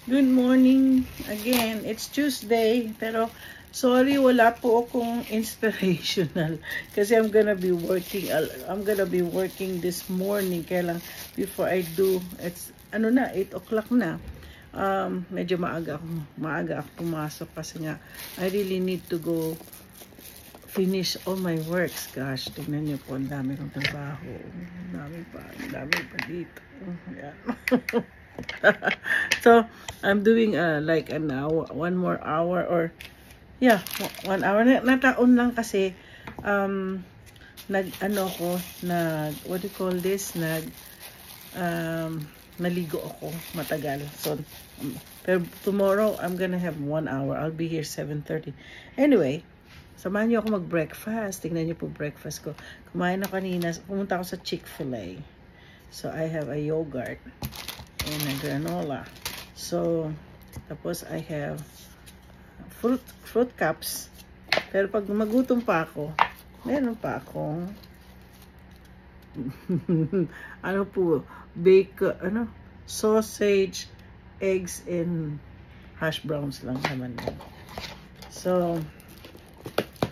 Good morning again. It's Tuesday, pero sorry wala po akong inspirational kasi I'm gonna be working this morning. Kaya lang before I do, it's 8 o'clock na. Medyo maaga ako pumasok kasi nga I really need to go finish all my works. Gosh, tingnan niyo po, ang dami kong trabaho. Ang dami pa dito. Yan. So I'm doing like an hour, 1 more hour, or 1 hour. Nataon lang kasi what do you call this, naligo ako matagal. So pero tomorrow I'm gonna have 1 hour. I'll be here 7:30. Anyway, samahan niyo ako mag-breakfast. Tingnan niyo po breakfast ko. Kumain na kanina. Pumunta ako sa Chick-fil-A. So I have a yogurt and a granola. So, tapos I have fruit cups. Pero pag magutom pa ako, meron pa akong sausage, eggs, and hash browns lang naman yan. So,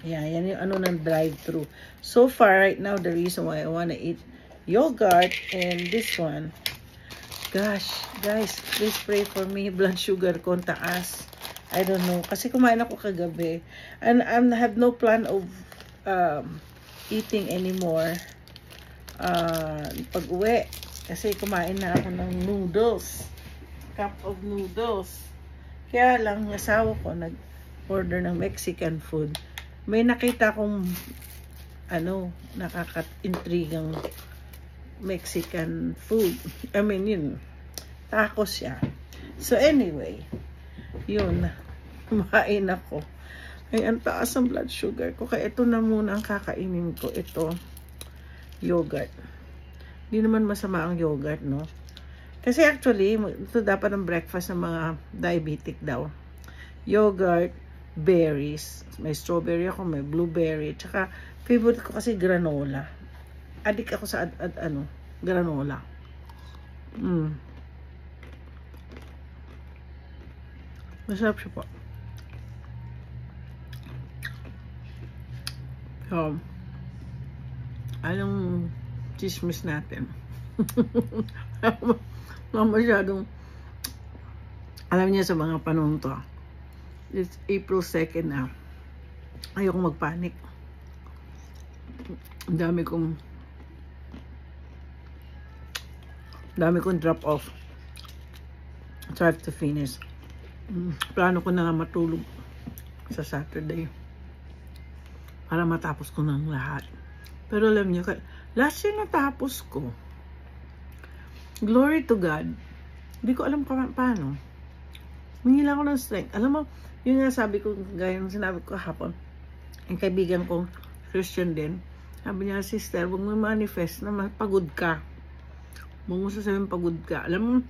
yan yung ng drive-thru. So far, right now, the reason why I want to eat yogurt and this one, gosh, guys, please pray for me. Blood sugar ko taas. I don't know. Kasi kumain ako kagabi. And I have no plan of eating anymore pag uwi. Kasi kumain na ako ng noodles. Cup of noodles. Kaya lang, asawa ko nag-order ng Mexican food. May nakita kong nakaka-intrigang Mexican food. I mean, yun, tacos siya. So anyway, yun, kumain ako. Ay, ang taas ang blood sugar ko. Kaya ito na muna ang kakainin ko. Ito, yogurt. Hindi naman masama ang yogurt, no? Kasi actually, ito dapat ang breakfast ng mga diabetic daw. Yogurt, berries. May strawberry ako, may blueberry. Tsaka, favorite ko kasi granola. Adik ako sa granola. Masarap siya po. So, anong chismis natin? Masyadong, alam niya sa mga panahon to. It's April 2nd na. Ayokong magpanik. Dami kong drop off. So I have to finish. Plano ko na matulog sa Saturday para matapos ko ng lahat. Pero alam niyo, last year natapos ko. Glory to God. Hindi ko alam paano. Manghila ko ng strength. Alam mo, yun nga sabi ko, gaya ng sinabi ko kahapon, ang kaibigan kong Christian din, sabi niya, sister, huwag mo manifest na pagod ka. Huwag mo sasabihin pagod ka. Alam mo,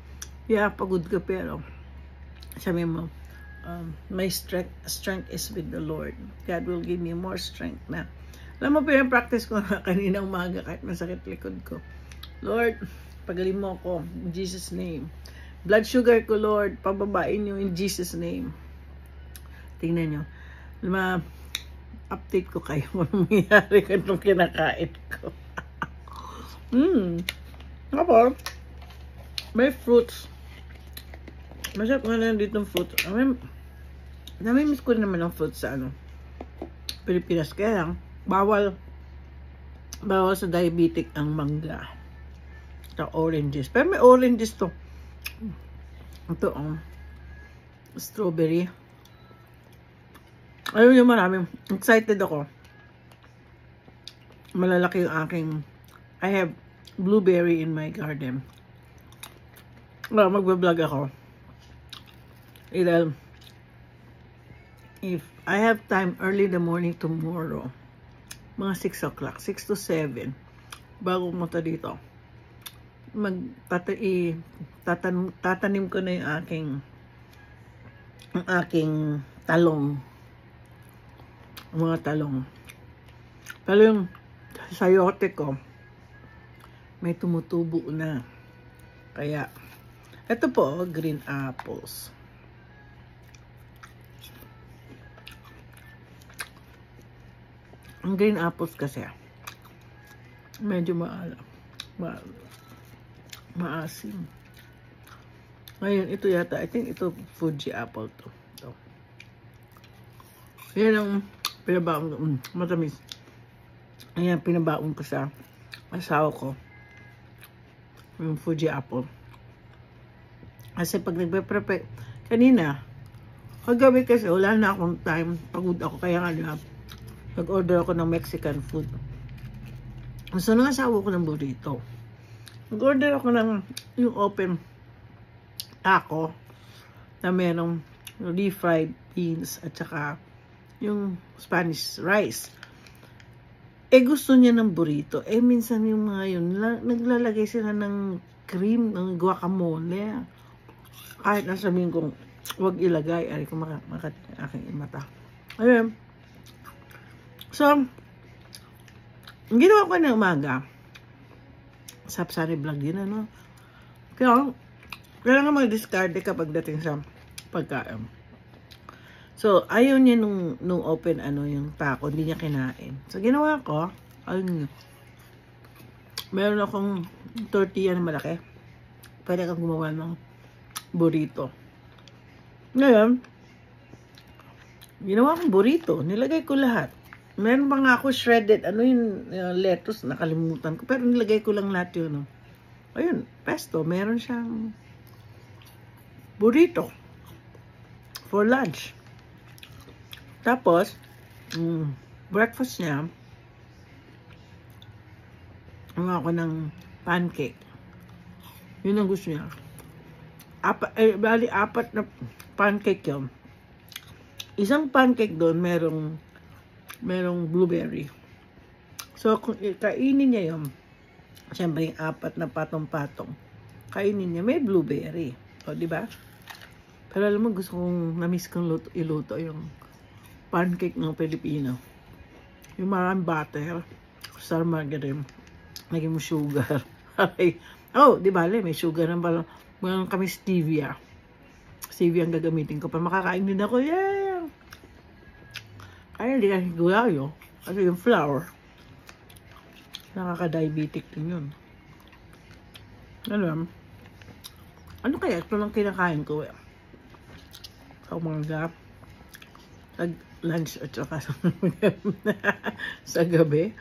pagod ka, pero sabi mo, my strength is with the Lord. God will give me more strength na. Alam mo, pinapractice ko na kanina umaga kahit masakit likod ko. Lord, pagaling mo ako in Jesus' name. Blood sugar ko, Lord, pababain niyo in Jesus' name. Tingnan niyo. Update ko kayo kung anong mangyayari kung kinakain ko. Tapos, may fruits. Masarap nga lang dito ng fruits. Namimiss ko naman ng fruits sa Pilipinas. Kaya lang, bawal sa diabetic ang mangga. Ito, oranges. Pero may oranges to. Ito, strawberry. Ayun yung marami. Excited ako. Malalaki yung aking, I have blueberry in my garden. Well, magbablog ako. If I have time early in the morning tomorrow, mga 6 o'clock, 6 to 7, bago pumunta dito, tatanim ko na yung aking talong. Mga talong. Pero yung sayote ko, may tumutubo na. Kaya, ito po, green apples. Ang green apples kasi, medyo maasim. Ngayon, ito yata, I think ito Fuji apple to. Ito. Yan ang pinabaon, matamis. Ayan, pinabaon ko sa asawa ko. Yung Fuji apple. Kasi pag nagpe-prepare, kanina, kagabi kasi wala na akong time, pagod ako, kaya nga nag-order ako ng Mexican food. So, nang asawa ko ng burrito. Nag-order ako ng yung open taco na merong refried beans at saka yung Spanish rice. Gusto niya ng burrito. Minsan yung mga yun, naglalagay sila ng cream, ng guacamole. Kahit nasabihin kong huwag ilagay, ay kung aking mata. Ayun. So, ginawa ko na umaga. Sapsari vlog din, ano? Kaya nga mag-discard kapag dating sa pagkain. So, ayaw niya nung open, yung taco, hindi niya kinain. So, ginawa ko, meron akong tortilla na malaki. Pwede kang gumawa ng burrito. Ngayon, ginawa kong burrito. Nilagay ko lahat. Meron pa nga ako shredded, yung lettuce, nakalimutan ko. Pero nilagay ko lang lahat yun. Ayun, pesto. Meron siyang burrito for lunch. Tapos, breakfast niya, ako ng pancake. Yun ang gusto niya. Bali, 4 na pancake yun. Isang pancake doon, merong blueberry. So, kung kainin niya yun, siyempre yung 4 na patong-patong, kainin niya, may blueberry. O, diba? Pero alam mo, gusto kong, na-miss kong iluto yung pancake ng Pilipino. Yung maraming butter, star margarine, lagyan mo sugar. Di ba, may sugar na pala. Meron kami stevia. Stevia ang gagamitin ko. Pa makakain din ako, yeah! Kaya hindi kasi gulayo. Kasi yung flour, nakaka-diabetic din yun. Ano kaya? Ito lang kinakain ko. Sa umaga, lunch at saka sa gabi.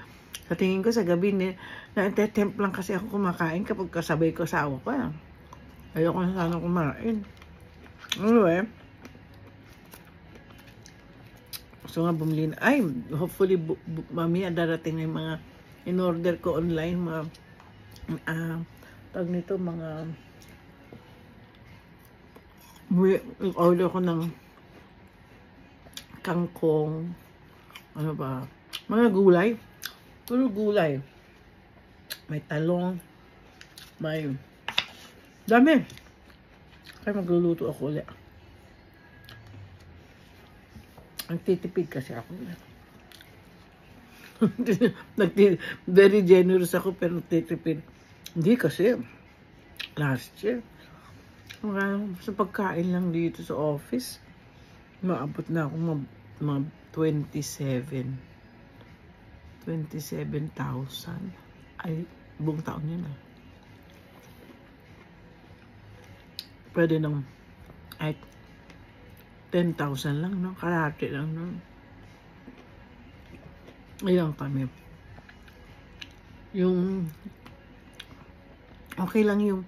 Sa tingin ko sa gabi, na-tempt lang kasi ako kumakain kapag kasabay ko sa awa ko. Ayoko na sana kumain. Anyway, so nga bumili na. Ay, hopefully, mamaya darating na yung mga in-order ko online. Mga, tag nito, mga order ko ng kangkong, ano ba, mga gulay. Puro gulay. May talong, may dami. Kaya magluluto ako ulit. Ang titipid kasi ako. Very generous ako pero titipid. Hindi kasi last year sa pagkain lang dito sa office, maabot na ako mga 27,000 ay buong taon yun pwede nang ay 10,000 lang, no? Kalahati lang, no? Ayan kami. Yung okay lang yung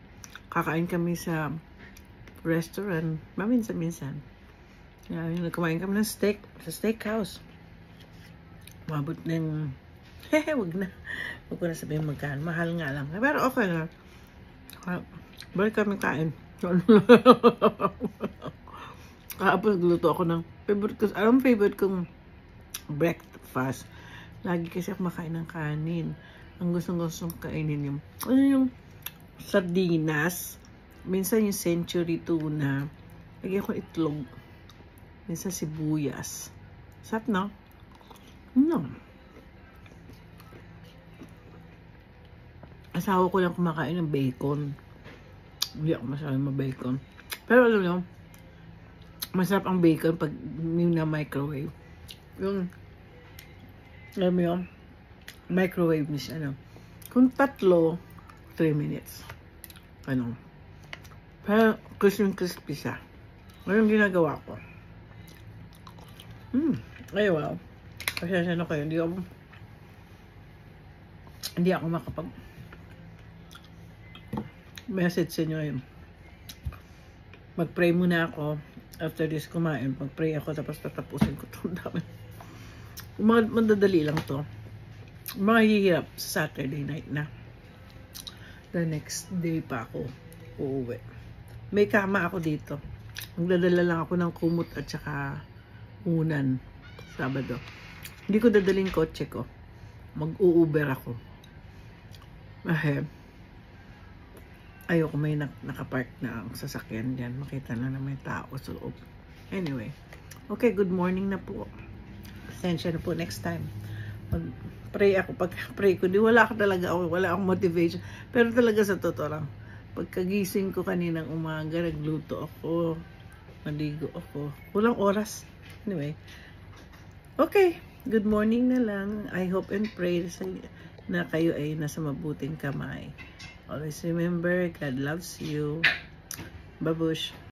kakain kami sa restaurant, maminsan-minsan. Yung kumain kami ng steak sa steakhouse. Mabot ng wag ko na sabihin magkaan. Mahal nga lang. Pero okay na. Balik kami kain. Kapag luto ako ng favorite ko. Alam favorite kong breakfast. Lagi kasi ako makain ng kanin. Ang gustong kainin yung sardinas. Minsan yung century tuna. Lagyan ko itlog. Minsan sibuyas. Sarap, no? No. Asawa ko lang kumakain ng bacon. Hindi ako masyadong ma-bacon. Pero alam nyo, masarap ang bacon pag na-microwave. Yung alam mo yun, microwave niya siya, ano. Kung 3 minutes. Ano. Pero crispy siya. Ngayon ginagawa ko. Ay wow. Pasensya na kayo. Hindi ako makapag message sa inyo yun. Mag-pray muna ako. After this kumain, mag-pray ako tapos tatapusin ko itong dami. Madadali lang to. Mahihirap sa Saturday night na. The next day pa ako uuwi. May kama ako dito. Magdadala lang ako ng kumot at saka unan. Sabado. Hindi ko dadaling kotse ko. Mag-u-Uber ako. Ayoko may nakapark na ang sasakyan dyan. Makita na may tao sa loob. Anyway. Okay, good morning na po. Pasensya na po next time. Mag-pray ako. Pag-pray ko, wala akong motivation. Pero talaga sa totoo lang. Pagkagising ko kaninang umaga, nagluto ako. Maligo ako. Kulang oras. Anyway. Okay. Good morning na lang. I hope and pray na kayo ay nasa mabuting kamay. Always remember, God loves you. Babush.